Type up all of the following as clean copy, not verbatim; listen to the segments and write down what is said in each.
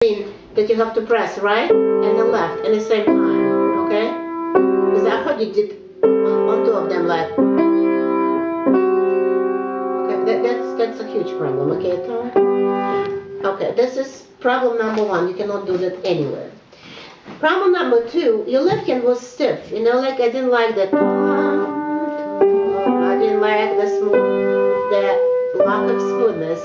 that you have to press right and the left at the same time, okay? Because I heard you did on two of them like, okay, that's a huge problem, okay, Tom? Okay, this is problem number one. You cannot do that anywhere. Problem number two, your left hand was stiff, you know, like I didn't like that. I didn't like the smooth, the lack of smoothness.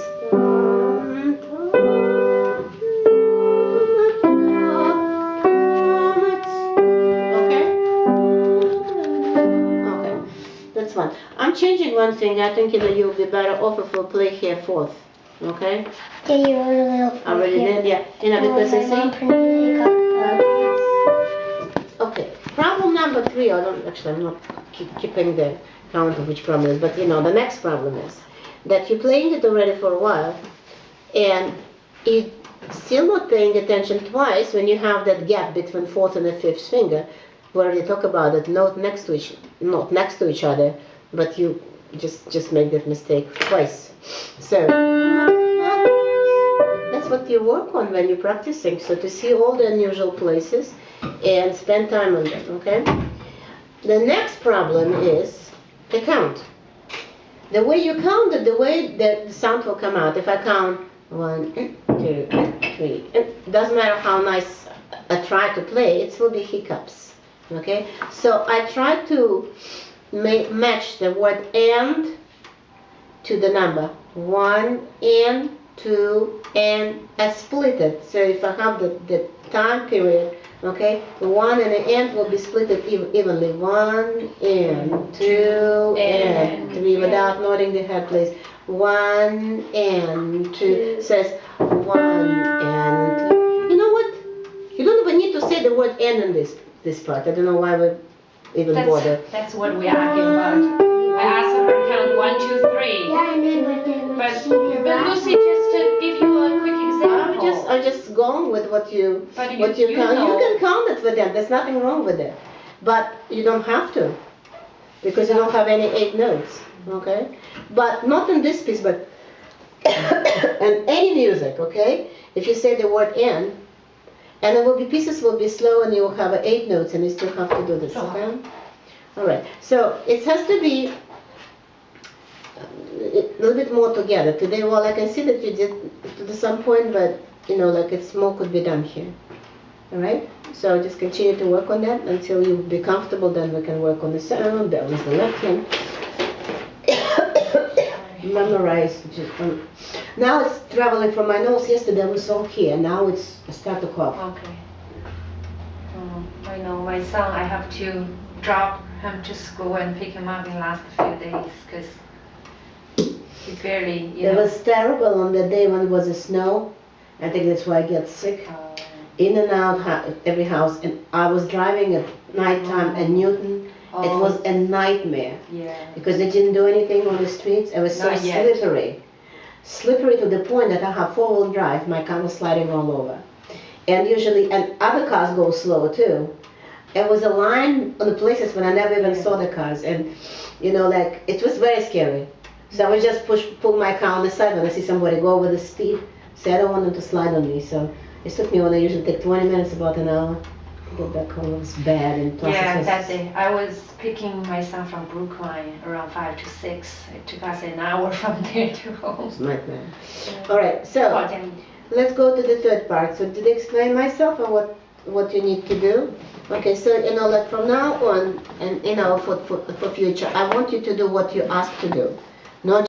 That's fine. I'm changing one thing. I think you'll be better off if we'll play here fourth. Okay? Yeah, you wrote a little. I already did, yeah. Because you see. Okay. Problem number three. I'm not keeping the count of which problem is, but the next problem is that you're playing it already for a while, and you're still not paying attention twice when you have that gap between fourth and the fifth finger, where you talk about it not next to each other, but you just make that mistake twice. So that's what you work on when you're practicing. So to see all the unusual places and spend time on them. Okay. The next problem is the count. The way you count it, the way the sound will come out. If I count 1, 2, 3, it doesn't matter how nice I try to play, it will be hiccups. Okay, so I try to match the word "and" to the number 1 and 2 and I split it. So if I have the time period, okay, the 1 and the "and" will be split evenly. 1 and 2 and 3 without nodding the head, please. 1 and 2 says 1 and 2. You know what? You don't even need to say the word "and" in this part. I don't know why we even bother. That's what we argue about. I asked her to count 1, 2, 3. Yeah, I know, But Lucy, just to give you a quick example. I'm just going with what you But count. you You know. can count it with them. There's nothing wrong with it. But you don't have to, because you don't have any 8 notes. Okay? But not in this piece, but in any music. Okay? If you say the word "and," and it will be pieces will be slow, and you will have 8 notes, and you still have to do this. Okay? All right. So it has to be a little bit more together. Today, well, I can see that you did to some point, but like it's more could be done here. All right. So just continue to work on that until you be comfortable. Then we can work on the sound. That was the left hand. Memorize. Now it's traveling from my nose. Yesterday was all here. Now it's start to cough. Okay. I know my son. I have to drop him to school and pick him up in the last few days because he barely. It was terrible on the day when it was a snow. I think that's why I get sick. In and out every house, and I was driving at nighttime in Newton. It was a nightmare. Yeah. Because they didn't do anything on the streets. It was so Not yet. slippery to the point that I have 4-wheel drive. My car was sliding all over, and other cars go slow too. It was a line on the places when I never even saw the cars, and like it was very scary. So I would just pull my car on the side when I see somebody go over the speed. Say I don't want them to slide on me. So it took me I usually take 20 minutes, about an hour to get back home. It was bad, and plus Yeah, it was, that day. I was picking my son from Brookline around 5 to 6. It took us an hour from there to home. It's nightmare. All right, so let's go to the third part. So did I explain myself or what you need to do? Okay, so like from now on, and for future, I want you to do what you asked to do. Not